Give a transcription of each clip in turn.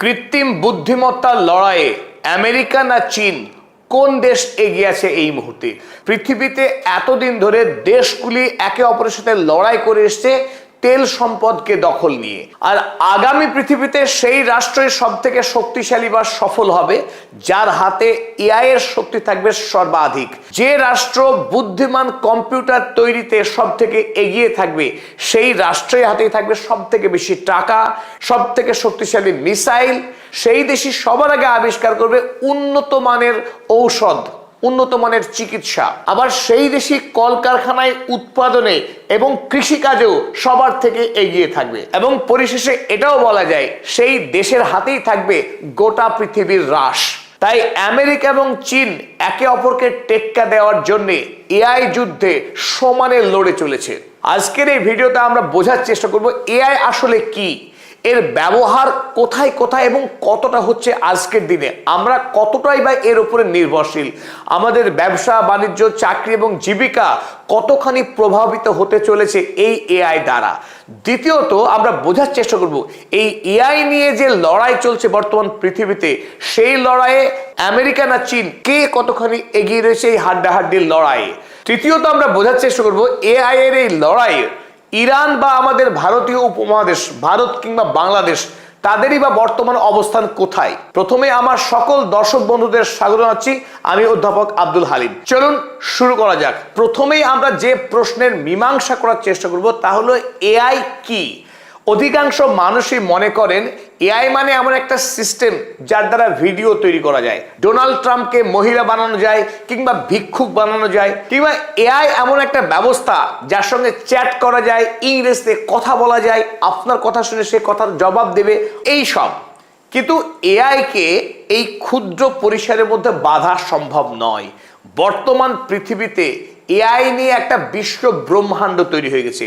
কৃত্রিম বুদ্ধিমত্তার লড়াইয়ে আমেরিকা না চীন কোন দেশ এগিয়ে আছে এই মুহূর্তে? পৃথিবীতে এতদিন ধরে দেশগুলি একে অপরের সাথে লড়াই করে এসছে তেল সম্পদকে দখল নিয়ে। আর আগামী পৃথিবীতে সেই রাষ্ট্রই সব থেকে শক্তিশালী বা সফল হবে যার হাতে এআই এর শক্তি থাকবে সর্বাধিক। যে রাষ্ট্র বুদ্ধিমান কম্পিউটার তৈরিতে সব থেকে এগিয়ে থাকবে সেই রাষ্ট্রের হাতেই থাকবে সব থেকে বেশি টাকা, সব থেকে শক্তিশালী মিসাইল। সেই দেশই সবার আগে আবিষ্কার করবে উন্নত মানের ঔষধ, উন্নত মানের চিকিৎসা। আবার সেই দেশই কলকারখানায় উৎপাদনে এবং কৃষিকাজেও সবার থেকে এগিয়ে থাকবে। এবং পরিশেষে এটাও বলা যায় সেই দেশের হাতেই থাকবে গোটা পৃথিবীর রাশ। তাই আমেরিকা এবং চীন একে অপরকে টেক্কা দেওয়ার জন্য এআই যুদ্ধে সমানে লড়ে চলেছে। আজকের এই ভিডিওতে আমরা বোঝার চেষ্টা করব এআই আসলে কি, এর ব্যবহার কোথায় কোথায় এবং কতটা হচ্ছে আজকের দিনে, আমরা কতটাই বা এর উপরে নির্ভরশীল, আমাদের ব্যবসা বাণিজ্য চাকরি এবং জীবিকা কতখানি প্রভাবিত হতে চলেছে এই এআই দ্বারা। দ্বিতীয়ত আমরা বোঝার চেষ্টা করব এই এআই নিয়ে যে লড়াই চলছে বর্তমান পৃথিবীতে, সেই লড়াইয়ে আমেরিকা না চীন কে কতখানি এগিয়ে রয়েছে এই হাড্ডাহাড্ডির লড়াইয়ে। তৃতীয়ত আমরা বোঝার চেষ্টা করব এআই এর এই লড়াইয়ে ইরান বা আমাদের ভারতীয় উপমহাদেশ, ভারত কিংবা বাংলাদেশ, তাদেরই বা বর্তমান অবস্থান কোথায়। প্রথমে আমার সকল দর্শক বন্ধুদের স্বাগত জানাচ্ছি, আমি অধ্যাপক আব্দুল হালিম। চলুন শুরু করা যাক। প্রথমেই আমরা যে প্রশ্নের মীমাংসা করার চেষ্টা করব তা হলো এআই কি। অধিকাংশ মানুষই মনে করেন এআই মানে এমন একটা সিস্টেম যার দ্বারা ভিডিও তৈরি করা যায়, ডোনাল্ড ট্রাম্পকে মহিলা বানানো যায় কিংবা ভিক্ষুক বানানো যায়, কিংবা এআই এমন একটা ব্যবস্থা যার সঙ্গে চ্যাট করা যায়, ইংরেজিতে কথা বলা যায়, আপনার কথা শুনে সে কথার জবাব দেবে, এই সব। কিন্তু এআই কে এই ক্ষুদ্র পরিসরের মধ্যে বাঁধা সম্ভব নয়। বর্তমান পৃথিবীতে এআই নিয়ে একটা বিশ্ব ব্রহ্মাণ্ড তৈরি হয়ে গেছে।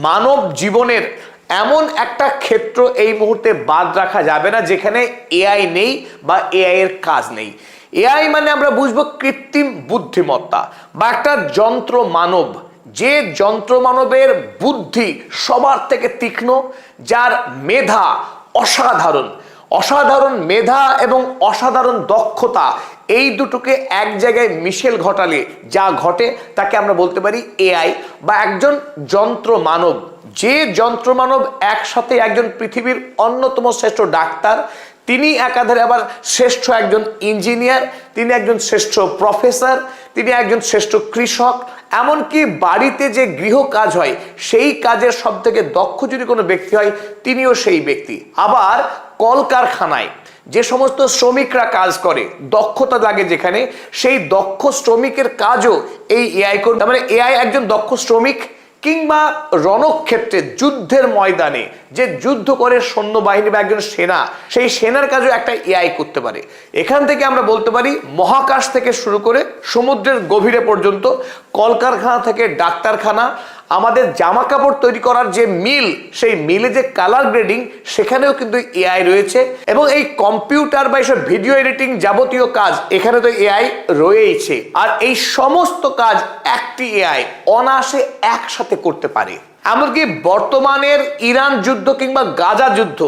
মানব জীবনের এমন একটা ক্ষেত্র এই মুহূর্তে বাদ রাখা যাবে না যেখানে এআই নেই বা এআই এর কাজ নেই। এআই মানে আমরা বুঝবো কৃত্রিম বুদ্ধিমত্তা বা একটা যন্ত্র মানব, যে যন্ত্র মানবের বুদ্ধি সবার থেকে তীক্ষ্ণ, যার মেধা অসাধারণ, অসাধারণ মেধা এবং অসাধারণ দক্ষতা, এই দুটোকে এক জায়গায় মিশেল ঘটালে যা ঘটে তাকে আমরা বলতে পারি এআই বা একজন যন্ত্র মানব। যে যন্ত্র মানব একসাথে একজন পৃথিবীর অন্যতম শ্রেষ্ঠ ডাক্তার, তিনি একাধারে আবার শ্রেষ্ঠ একজন ইঞ্জিনিয়ার, তিনি একজন শ্রেষ্ঠ প্রফেসর, তিনি একজন শ্রেষ্ঠ কৃষক, এমনকি বাড়িতে যে গৃহ কাজ হয় সেই কাজের সব থেকে দক্ষ যদি কোনো ব্যক্তি হয় তিনিও সেই ব্যক্তি। আবার কলকারখানায় যে সমস্ত শ্রমিকরা কাজ করে, দক্ষতা লাগে যেখানে, সেই দক্ষ শ্রমিকের কাজও এই এআই করে। তার মানে এআই একজন দক্ষ শ্রমিক। কিংবা রণক্ষেত্রে যুদ্ধের ময়দানে যে যুদ্ধ করে সৈন্যবাহিনী বা একজন সেনা, সেই সেনার কাজও একটা এআই করতে পারে। এখান থেকে আমরা বলতে পারি মহাকাশ থেকে শুরু করে সমুদ্রের গভীরে পর্যন্ত, কলকারখানা থেকে ডাক্তারখানা, আমাদের জামা কাপড় তৈরি করার যে মিল, সেই মিলে যে কালার গ্রেডিং, সেখানেও কিন্তু এআই রয়েছে। এবং এই কম্পিউটার বা এইসব ভিডিও এডিটিং যাবতীয় কাজ, এখানে তো এআই রয়েছে। আর এই সমস্ত কাজ একটি এআই অনায়াসে একসাথে করতে পারে। এমনকি বর্তমানের ইরান যুদ্ধ কিংবা গাজা যুদ্ধ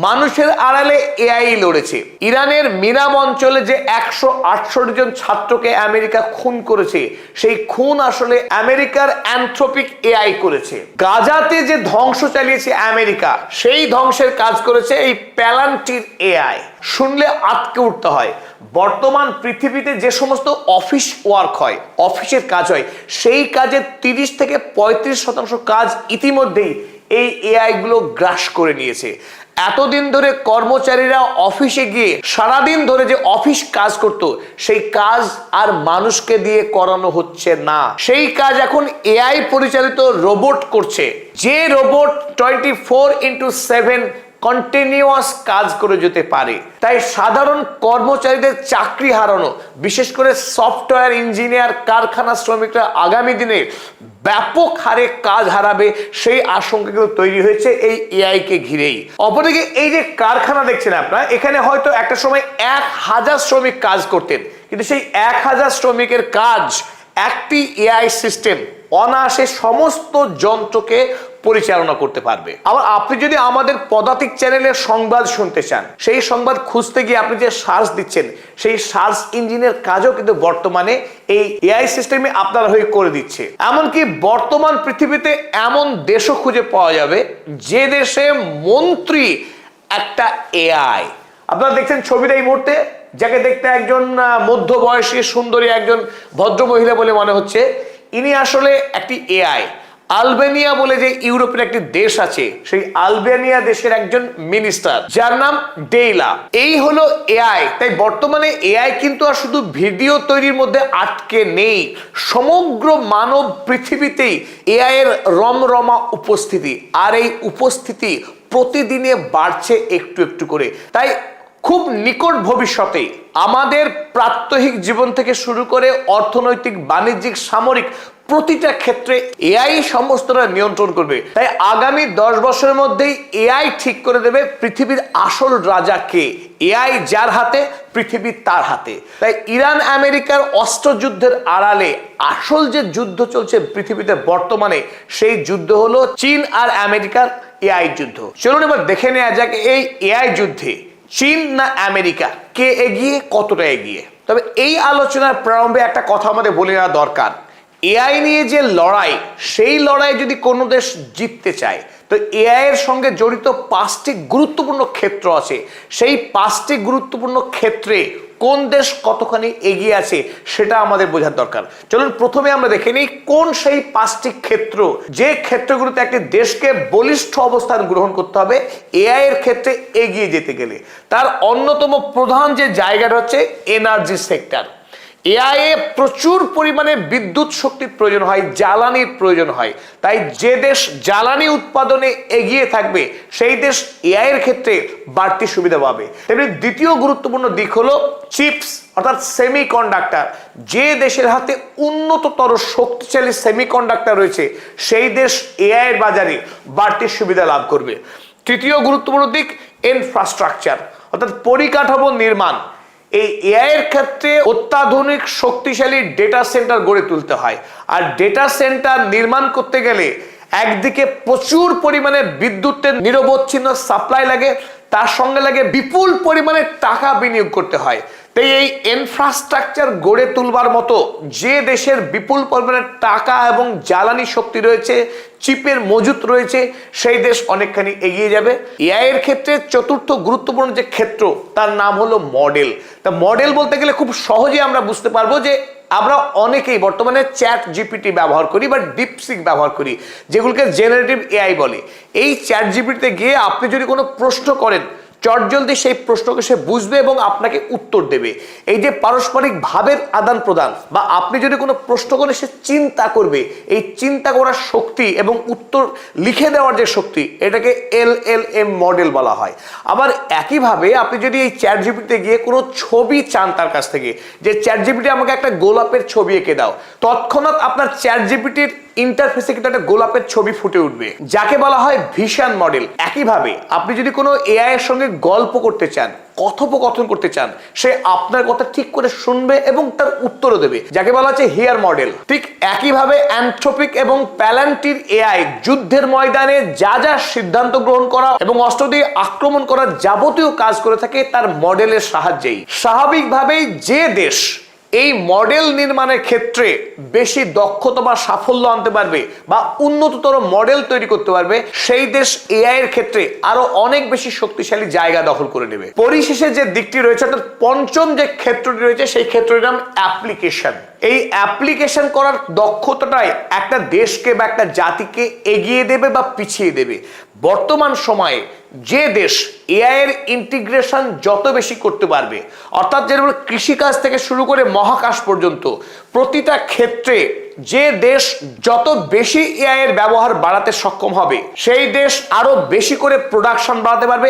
মানুষের আড়ালে এআই লড়েছে। ইরানের মিনাম অঞ্চলে যে 168 জন ছাত্রকে আমেরিকা খুন করেছে, সেই খুন আসলে আমেরিকার অ্যানথ্রোপিক এআই করেছে। গাজাতে যে ধ্বংস চালিয়েছে আমেরিকা, সেই ধ্বংসের কাজ করেছে এই প্যালান্টির এআই। শুনলে আটকে উঠতে হয়। বর্তমান পৃথিবীতে যে সমস্ত অফিস ওয়ার্ক হয়, অফিসের কাজ হয়, সেই কাজের 30 থেকে 35% কাজ ইতিমধ্যেই এই এআই গুলো গ্রাস করে নিয়েছে। এতদিন ধরে কর্মচারীরা অফিসে গিয়ে সারাদিন ধরে যে অফিস কাজ করত, সেই কাজ আর মানুষকে দিয়ে করানো হচ্ছে না। সেই কাজ এখন এআই পরিচালিত রোবট করছে, যে রোবট 24/7 কন্টিনিউয়াস কাজ করে যেতে পারে। তাই সাধারণ কর্মচারীদের চাকরি হারানো, বিশেষ করে সফটওয়্যার ইঞ্জিনিয়ার, কারখানা শ্রমিকরা আগামী দিনে ব্যাপক হারে কাজ হারাবে, সেই আশঙ্কা কিন্তু তৈরি হয়েছে এই এআই কে ঘিরেই। অপরদিকে এই যে কারখানা দেখছেন আপনারা, এখানে হয়তো একটা সময় 1000 শ্রমিক কাজ করতেন, কিন্তু সেই 1000 শ্রমিকের কাজ একটি এআই সিস্টেম অনায়াসে সমস্ত যন্ত্রকে পরিচালনা করতে পারবে। আবার আপনি যদি আমাদের পদাতিক চ্যানেলের সংবাদ শুনতে চান, সেই সংবাদ খুঁজতে গিয়ে আপনি যে সার্চ দিচ্ছেন, সেই সার্চ ইঞ্জিনের কাজও কিন্তু বর্তমানে এই এআই সিস্টেমে আপনার হয়ে করে দিচ্ছে। এমনকি বর্তমান পৃথিবীতে এমন দেশও খুঁজে পাওয়া যাবে যে দেশে মন্ত্রী একটা এআই। আপনারা দেখছেন ছবিটা এই মুহূর্তে, যাকে দেখতে একজন মধ্যবয়সী সুন্দরী একজন ভদ্র মহিলা বলে মনে হচ্ছে, ইনি আসলে একটি এআই। আলবেনিয়া বলে যে ইউরোপের একটি দেশ আছে, সেই আলবেনিয়া দেশের একজন মিনিস্টার, যার নাম ডেইলা। এই হলো এআই। তাই বর্তমানে এআই কিন্তু আর শুধু ভিডিও তৈরির মধ্যে আটকে নেই, সমগ্র মানব পৃথিবীতেই এআই এর রমরমা উপস্থিতি, আর এই উপস্থিতি প্রতিদিনে বাড়ছে একটু একটু করে। তাই খুব নিকট ভবিষ্যতে আমাদের প্রাত্যহিক জীবন থেকে শুরু করে অর্থনৈতিক, বাণিজ্যিক, সামরিক প্রতিটা ক্ষেত্রে এআই সমস্তটা নিয়ন্ত্রণ করবে। তাই আগামী 10 বছরের মধ্যেই এআই ঠিক করে দেবে পৃথিবীর আসল রাজা কে। এআই যার হাতে, পৃথিবী তার হাতে। তাই ইরান আমেরিকার অস্ত্রযুদ্ধের আড়ালে আসল যে যুদ্ধ চলছে পৃথিবীতে বর্তমানে, সেই যুদ্ধ হলো চীন আর আমেরিকার এআই যুদ্ধ। চলুন এবার দেখে নেওয়া যাক এই এআই যুদ্ধে চীন না আমেরিকা কে এগিয়ে, কতটা এগিয়ে। তবে এই আলোচনার প্রারম্ভে একটা কথা আমাদের বলে নেওয়া দরকার। এআই নিয়ে যে লড়াই, সেই লড়াই যদি কোনো দেশ জিততে চায়, তো এআই এর সঙ্গে জড়িত 5টি গুরুত্বপূর্ণ ক্ষেত্র আছে। সেই 5টি গুরুত্বপূর্ণ ক্ষেত্রে কোন দেশ কতখানি এগিয়ে আছে সেটা আমাদের বোঝার দরকার। চলুন প্রথমে আমরা দেখে নিই কোন সেই 5টি ক্ষেত্র, যে ক্ষেত্রগুলোতে একটি দেশকে বলিষ্ঠ অবস্থান গ্রহণ করতে হবে এআই এর ক্ষেত্রে এগিয়ে যেতে গেলে। তার অন্যতম প্রধান যে জায়গাটা হচ্ছে এনার্জি সেক্টর। এআই এ প্রচুর পরিমাণে বিদ্যুৎ শক্তির প্রয়োজন হয়, জ্বালানির প্রয়োজন হয়। তাই যে দেশ জ্বালানি উৎপাদনে এগিয়ে থাকবে, সেই দেশ এআই এর ক্ষেত্রে বাড়তি সুবিধা পাবে। তেমনি দ্বিতীয় গুরুত্বপূর্ণ দিক হলো চিপস অর্থাৎ সেমিকন্ডাক্টর। যে দেশের হাতে উন্নততর শক্তিশালী সেমিকন্ডাক্টর রয়েছে, সেই দেশ এআই এর বাজারে বাড়তি সুবিধা লাভ করবে। তৃতীয় গুরুত্বপূর্ণ দিক ইনফ্রাস্ট্রাকচার অর্থাৎ পরিকাঠামো নির্মাণ। এই এআই এর ক্ষেত্রে অত্যাধুনিক শক্তিশালী ডেটা সেন্টার গড়ে তুলতে হয়। আর ডেটা সেন্টার নির্মাণ করতে গেলে একদিকে প্রচুর পরিমাণে বিদ্যুতের নিরবচ্ছিন্ন সাপ্লাই লাগে, তার সঙ্গে লাগে বিপুল পরিমাণে টাকা বিনিয়োগ করতে হয়। তাই এই ইনফ্রাস্ট্রাকচার গড়ে তুলবার মতো যে দেশের বিপুল পরিমাণে টাকা এবং জ্বালানি শক্তি রয়েছে, চিপের মজুত রয়েছে, সেই দেশ অনেকখানি এগিয়ে যাবে। এআই এর ক্ষেত্রে চতুর্থ গুরুত্বপূর্ণ যে ক্ষেত্র, তার নাম হলো মডেল। তা মডেল বলতে গেলে খুব সহজে আমরা বুঝতে পারবো যে আমরা অনেকেই বর্তমানে চ্যাট জিপিটি ব্যবহার করি বা ডিপসিক ব্যবহার করি, যেগুলোকে জেনারেটিভ এআই বলে। এই চ্যাট জিপিটিতে গিয়ে আপনি যদি কোনো প্রশ্ন করেন, চটজলদি সেই প্রশ্নকে সে বুঝবে এবং আপনাকে উত্তর দেবে। এই যে পারস্পরিক ভাবের আদান প্রদান, বা আপনি যদি কোনো প্রশ্ন করেন সে চিন্তা করবে, এই চিন্তা করার শক্তি এবং উত্তর লিখে দেওয়ার যে শক্তি, এটাকে এলএলএম মডেল বলা হয়। আবার একইভাবে আপনি যদি এই চ্যাট জিপিটিতে গিয়ে কোনো ছবি চান তার কাছ থেকে, যে চ্যাট জিপিটি আমাকে একটা গোলাপের ছবি এঁকে দাও, তৎক্ষণাৎ আপনার চ্যাট জিপিটির ইন্টারফেসে কিন্তু একটা গোলাপের ছবি ফুটে উঠবে, যাকে বলা হয় ভিশন মডেল। একইভাবে আপনি যদি কোনো এআই এর সঙ্গে গল্প করতে চান, কথোপকথন করতে চান, সে আপনার কথা ঠিক করে শুনবে এবং তার উত্তরও দেবে, যাকে বলা হচ্ছে হিয়ার মডেল। ঠিক একইভাবে অ্যানথ্রোপিক এবং প্যালান্টির এআই যুদ্ধের ময়দানে যা যা সিদ্ধান্ত গ্রহণ করা এবং অস্ত্র দিয়ে আক্রমণ করার যাবতীয় কাজ করে থাকে তার মডেলের সাহায্যেই। স্বাভাবিকভাবেই যে দেশ এই মডেল নির্মাণের ক্ষেত্রে বেশি দক্ষতা বা সাফল্য আনতে পারবে বা উন্নততর মডেল তৈরি করতে পারবে, সেই দেশ এআই এর ক্ষেত্রে আরো অনেক বেশি শক্তিশালী জায়গা দখল করে নেবে। পরিশেষে যে দিকটি রয়েছে, অর্থাৎ পঞ্চম যে ক্ষেত্রটি রয়েছে, সেই ক্ষেত্রটির নাম অ্যাপ্লিকেশন। এই অ্যাপ্লিকেশন করার দক্ষতাটাই একটা দেশকে বা একটা জাতিকে এগিয়ে দেবে বা পিছিয়ে দেবে। বর্তমান সময়ে যে দেশ এআই এর ইন্টিগ্রেশন যত বেশি করতে পারবে, অর্থাৎ যেমন কৃষিকাজ থেকে শুরু করে মহাকাশ পর্যন্ত প্রতিটা ক্ষেত্রে যে দেশ যত বেশি এআই এর ব্যবহার বাড়াতে সক্ষম হবে, সেই দেশ আরো বেশি করে প্রোডাকশন বাড়াতে পারবে,